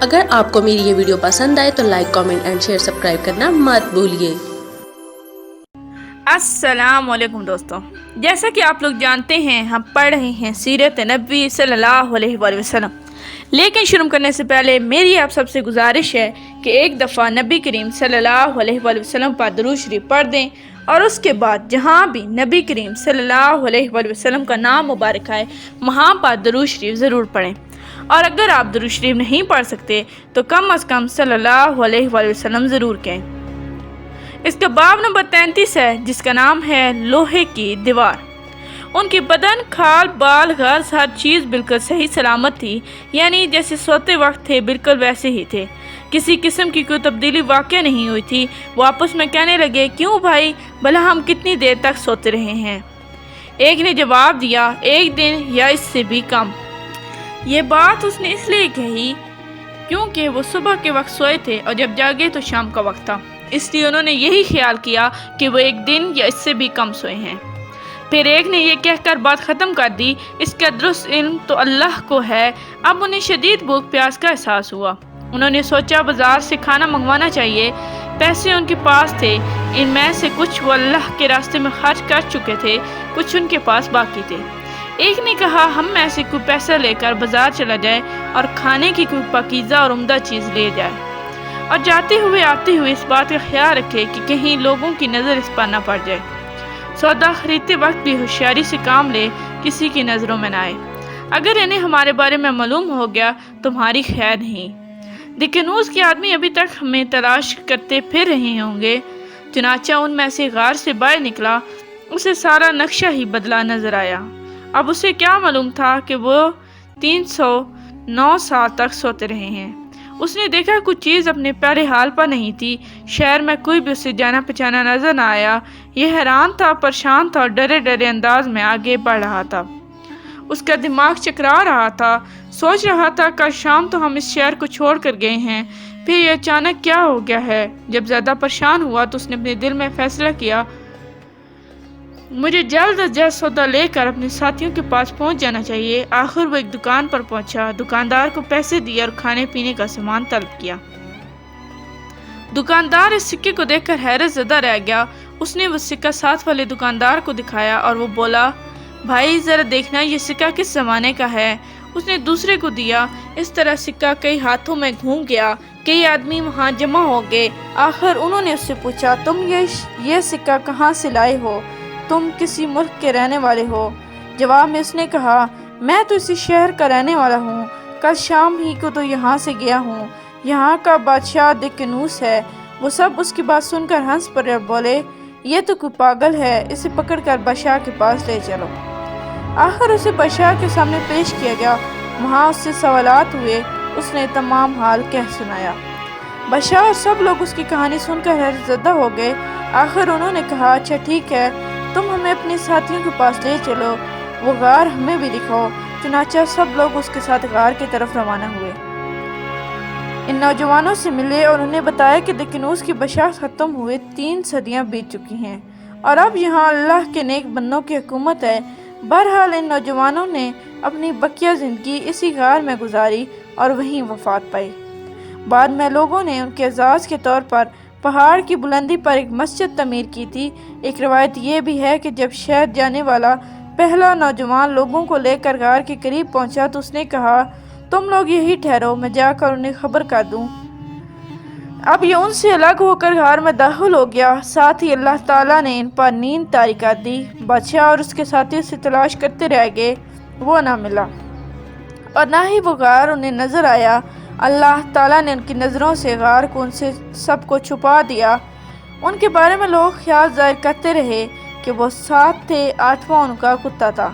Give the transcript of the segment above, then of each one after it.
اگر آپ کو میری یہ ویڈیو پسند آئے تو like, comment and share, subscribe کرنا مت بھولیے۔ السلام علیکم دوستوں، جیسا کہ آپ لوگ جانتے ہیں ہم پڑھ رہے ہیں سیرت نبی صلی اللہ علیہ وآلہ وسلم، لیکن شروع کرنے سے پہلے میری آپ سب سے گزارش ہے کہ ایک دفعہ نبی کریم صلی اللہ علیہ وآلہ وسلم پر درود شریف پڑھ دیں، اور اس کے بعد جہاں بھی نبی کریم صلی اللہ علیہ وآلہ وسلم کا نام مبارک آئے وہاں پر درود شریف ضرور پڑھیں، اور اگر آپ درود شریف نہیں پڑھ سکتے تو کم از کم صلی اللہ علیہ وآلہ وسلم ضرور کہیں۔ اس کا باب نمبر 33 ہے، جس کا نام ہے لوہے کی دیوار۔ ان کی بدن، کھال، بال، غرض ہر چیز بالکل صحیح سلامت تھی، یعنی جیسے سوتے وقت تھے بالکل ویسے ہی تھے، کسی قسم کی کوئی تبدیلی واقع نہیں ہوئی تھی۔ وہ آپس میں کہنے لگے، کیوں بھائی، بھلا ہم کتنی دیر تک سوتے رہے ہیں؟ ایک نے جواب دیا، ایک دن یا اس سے بھی کم۔ یہ بات اس نے اس لیے کہی کیونکہ وہ صبح کے وقت سوئے تھے اور جب جاگے تو شام کا وقت تھا، اس لیے انہوں نے یہی خیال کیا کہ وہ ایک دن یا اس سے بھی کم سوئے ہیں۔ پھر ایک نے یہ کہہ کر بات ختم کر دی، اس کا درست علم تو اللہ کو ہے۔ اب انہیں شدید بھوک پیاس کا احساس ہوا۔ انہوں نے سوچا بازار سے کھانا منگوانا چاہیے۔ پیسے ان کے پاس تھے، ان میں سے کچھ وہ اللہ کے راستے میں خرچ کر چکے تھے، کچھ ان کے پاس باقی تھے۔ ایک نے کہا، ہم میں سے کوئی پیسہ لے کر بازار چلا جائے اور کھانے کی کوئی پاکیزہ اور عمدہ چیز لے جائے، اور جاتے ہوئے آتے ہوئے اس بات کا خیال رکھے کہ کہیں لوگوں کی نظر اس پر نہ پڑ جائے۔ سودا خریدتے وقت بھی ہوشیاری سے کام لے، کسی کی نظروں میں نہ آئے۔ اگر انہیں ہمارے بارے میں معلوم ہو گیا تمہاری خیر نہیں، دکنوز کے آدمی ابھی تک ہمیں تلاش کرتے پھر رہے ہوں گے۔ چنانچہ ان میں سے غار سے باہر نکلا، اسے سارا نقشہ ہی بدلا نظر آیا۔ اب اسے کیا معلوم تھا کہ وہ 309 سال تک سوتے رہے ہیں۔ اس نے دیکھا کچھ چیز اپنے پہلے حال پر نہیں تھی، شہر میں کوئی بھی اسے جانا پہچانا نظر نہ آیا۔ یہ حیران تھا، پریشان تھا اور ڈرے ڈرے انداز میں آگے بڑھ رہا تھا۔ اس کا دماغ چکرا رہا تھا، سوچ رہا تھا کل شام تو ہم اس شہر کو چھوڑ کر گئے ہیں، پھر یہ اچانک کیا ہو گیا ہے؟ جب زیادہ پریشان ہوا تو اس نے اپنے دل میں فیصلہ کیا، مجھے جلد از جلد سودا لے کر اپنے ساتھیوں کے پاس پہنچ جانا چاہیے۔ آخر وہ ایک دکان پر پہنچا، دکاندار کو پیسے دیے اور کھانے پینے کا سامان طلب کیا۔ دکاندار اس سکے کو دیکھ کر حیرت زدہ رہ گیا۔ اس نے وہ سکہ ساتھ والے دکاندار کو دکھایا اور وہ بولا، بھائی ذرا دیکھنا یہ سکہ کس زمانے کا ہے؟ اس نے دوسرے کو دیا۔ اس طرح سکہ کئی ہاتھوں میں گھوم گیا، کئی آدمی وہاں جمع ہو گئے۔ آخر انہوں نے اس سے پوچھا، تم یہ سکہ کہاں سے لائے ہو؟ تم کسی ملک کے رہنے والے ہو؟ جواب میں اس نے کہا، میں تو اسی شہر کا رہنے والا ہوں، کل شام ہی کو تو یہاں سے گیا ہوں۔ یہاں کا بادشاہ دکنوس ہے۔ وہ سب اس کی بات سن کر ہنس پڑے اور بولے، یہ تو کوئی پاگل ہے، اسے پکڑ کر بادشاہ کے پاس لے چلو۔ آخر اسے بادشاہ کے سامنے پیش کیا گیا، وہاں اس سے سوالات ہوئے، اس نے تمام حال کہہ سنایا۔ بادشاہ اور سب لوگ اس کی کہانی سن کر حیرت زدہ ہو گئے۔ آخر انہوں نے کہا، اچھا ٹھیک ہے، تم ہمیں اپنے ساتھیوں کے پاس لے چلو، وہ غار ہمیں بھی دکھاؤ۔ چنانچہ سب لوگ اس کے ساتھ غار کی طرف روانہ ہوئے۔ ان نوجوانوں سے ملے اور انہیں بتایا کہ دکنوس کی بشارت ختم ہوئے 3 صدیاں بیت چکی ہیں اور اب یہاں اللہ کے نیک بندوں کی حکومت ہے۔ بہرحال ان نوجوانوں نے اپنی بقیہ زندگی اسی غار میں گزاری اور وہیں وفات پائی۔ بعد میں لوگوں نے ان کے اعزاز کے طور پر پہاڑ کی بلندی پر ایک مسجد تعمیر کی تھی۔ ایک روایت یہ بھی ہے کہ جب شہر جانے والا پہلا نوجوان لوگوں کو لے کر غار کے قریب پہنچا تو اس نے کہا، تم لوگ یہی ٹھہرو، میں جا کر انہیں خبر کر دوں۔ اب یہ ان سے الگ ہو کر غار میں داخل ہو گیا۔ ساتھ ہی اللہ تعالیٰ نے ان پر نیند طاری کر دی۔ بادشاہ اور اس کے ساتھی اسے تلاش کرتے رہ گئے، وہ نہ ملا اور نہ ہی وہ غار انہیں نظر آیا۔ اللہ تعالیٰ نے ان کی نظروں سے غار کو ان سے سب کو چھپا دیا۔ ان کے بارے میں لوگ خیال ظاہر کرتے رہے کہ وہ 7 تھے، 8واں ان کا کتا تھا،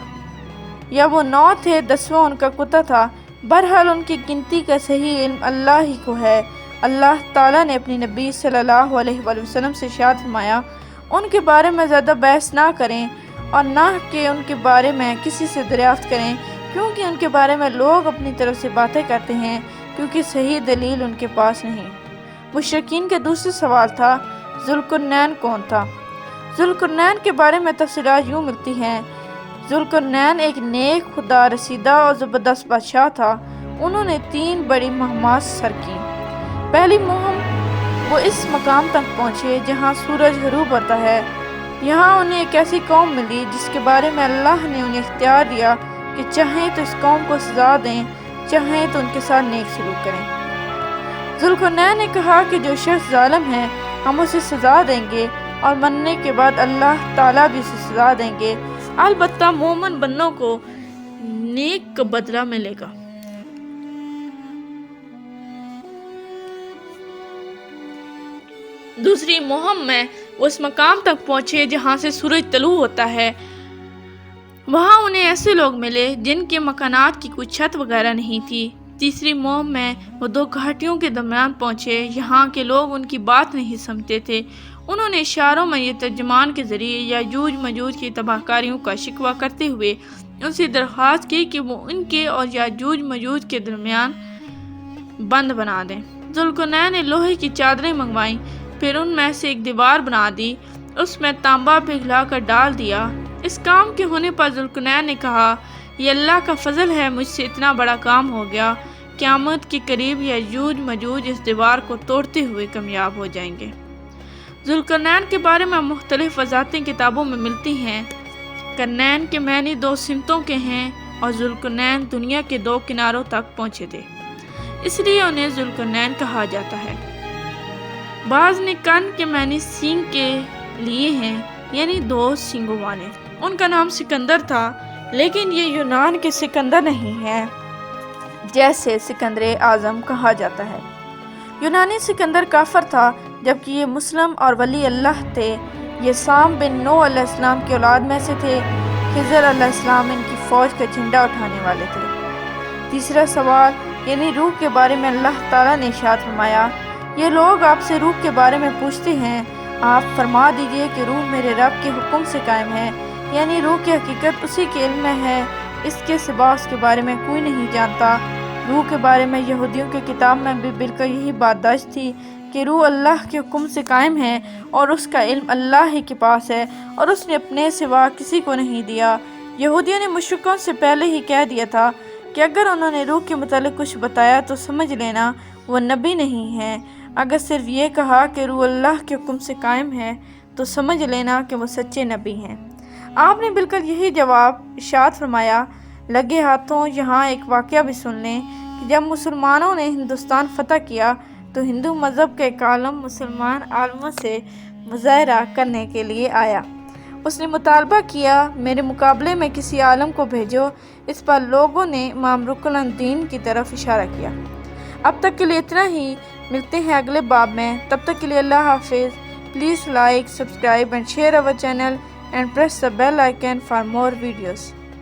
یا وہ 9 تھے، 10واں ان کا کتا تھا۔ بہرحال ان کی گنتی کا صحیح علم اللہ ہی کو ہے۔ اللہ تعالیٰ نے اپنی نبی صلی اللہ علیہ وآلہ وسلم سے ارشاد فرمایا، ان کے بارے میں زیادہ بحث نہ کریں اور نہ کہ ان کے بارے میں کسی سے دریافت کریں، کیونکہ ان کے بارے میں لوگ اپنی طرف سے باتیں کرتے ہیں، کیونکہ صحیح دلیل ان کے پاس نہیں۔ مشرکین کے دوسرے سوال تھا، ذوالقرنین کون تھا؟ ذوالقرنین کے بارے میں تفصیلات یوں ملتی ہیں، ذوالقرنین ایک نیک، خدا رسیدہ اور زبردست بادشاہ تھا۔ انہوں نے 3 بڑی مہمات سر کی۔ پہلی مہم، وہ اس مقام تک پہنچے جہاں سورج غروب ہوتا ہے۔ یہاں انہیں ایک ایسی قوم ملی جس کے بارے میں اللہ نے انہیں اختیار دیا کہ چاہیں تو اس قوم کو سزا دیں، چاہیں تو ان کے ساتھ نیک سلوک کریں۔ ذوالقرنین نے کہا کہ جو شخص ظالم ہے ہم اسے سزا دیں گے، اور مرنے کے بعد اللہ تعالیٰ بھی اسے سزا دیں گے، البتہ مومن بندوں کو نیک کا بدلہ ملے گا۔ دوسری مہم میں وہ اس مقام تک پہنچے جہاں سے سورج طلوع ہوتا ہے۔ وہاں انہیں ایسے لوگ ملے جن کے مکانات کی کوئی چھت وغیرہ نہیں تھی۔ تیسری مہم میں وہ 2 گھاٹیوں کے درمیان پہنچے، یہاں کے لوگ ان کی بات نہیں سمجھتے تھے۔ انہوں نے اشاروں میں یہ ترجمان کے ذریعے یاجوج ماجوج کی تباہ کاریوں کا شکوہ کرتے ہوئے ان سے درخواست کی کہ وہ ان کے اور یاجوج ماجوج کے درمیان بند بنا دیں۔ ذوالقرنین نے لوہے کی چادریں منگوائیں، پھر ان میں سے ایک دیوار بنا دی، اس میں تانبا پگھلا کر ڈال دیا۔ اس کام کے ہونے پر ذوالقرنین نے کہا، یہ اللہ کا فضل ہے، مجھ سے اتنا بڑا کام ہو گیا۔ قیامت کے قریب یاجوج ماجوج اس دیوار کو توڑتے ہوئے کامیاب ہو جائیں گے۔ ذوالقرنین کے بارے میں مختلف وضاحتیں کتابوں میں ملتی ہیں۔ قرنین کے معنی 2 سمتوں کے ہیں، اور ذوالقرنین دنیا کے 2 کناروں تک پہنچے تھے، اس لیے انہیں ذوالقرنین کہا جاتا ہے۔ بعض نے قرن کے معنی سینگ کے لیے ہیں، یعنی 2 سینگوں والے۔ ان کا نام سکندر تھا، لیکن یہ یونان کے سکندر نہیں ہے جیسے سکندر اعظم کہا جاتا ہے۔ یونانی سکندر کافر تھا، جبکہ یہ مسلم اور ولی اللہ تھے۔ یہ سام بن نوح علیہ السلام کی اولاد میں سے تھے۔ خضر علیہ السلام ان کی فوج کا جھنڈا اٹھانے والے تھے۔ تیسرا سوال، یعنی روح کے بارے میں اللہ تعالیٰ نے ارشاد فرمایا، یہ لوگ آپ سے روح کے بارے میں پوچھتے ہیں، آپ فرما دیجئے کہ روح میرے رب کے حکم سے قائم ہے، یعنی روح کی حقیقت اسی کے علم میں ہے، اس کے سوا اس کے بارے میں کوئی نہیں جانتا۔ روح کے بارے میں یہودیوں کی کتاب میں بھی بالکل یہی بات درج تھی کہ روح اللہ کے حکم سے قائم ہے اور اس کا علم اللہ ہی کے پاس ہے، اور اس نے اپنے سوا کسی کو نہیں دیا۔ یہودیوں نے مشرکوں سے پہلے ہی کہہ دیا تھا کہ اگر انہوں نے روح کے متعلق کچھ بتایا تو سمجھ لینا وہ نبی نہیں ہے، اگر صرف یہ کہا کہ روح اللہ کے حکم سے قائم ہے تو سمجھ لینا کہ وہ سچے نبی ہیں۔ آپ نے بالکل یہی جواب ارشاد فرمایا۔ لگے ہاتھوں یہاں ایک واقعہ بھی سن لیں کہ جب مسلمانوں نے ہندوستان فتح کیا تو ہندو مذہب کا ایک عالم مسلمان عالموں سے مظاہرہ کرنے کے لیے آیا۔ اس نے مطالبہ کیا، میرے مقابلے میں کسی عالم کو بھیجو۔ اس پر لوگوں نے امام رکن الدین کی طرف اشارہ کیا۔ اب تک کے لیے اتنا ہی، ملتے ہیں اگلے باب میں، تب تک کے لیے اللہ حافظ۔ Please like, subscribe and share our channel and press the bell icon for more videos.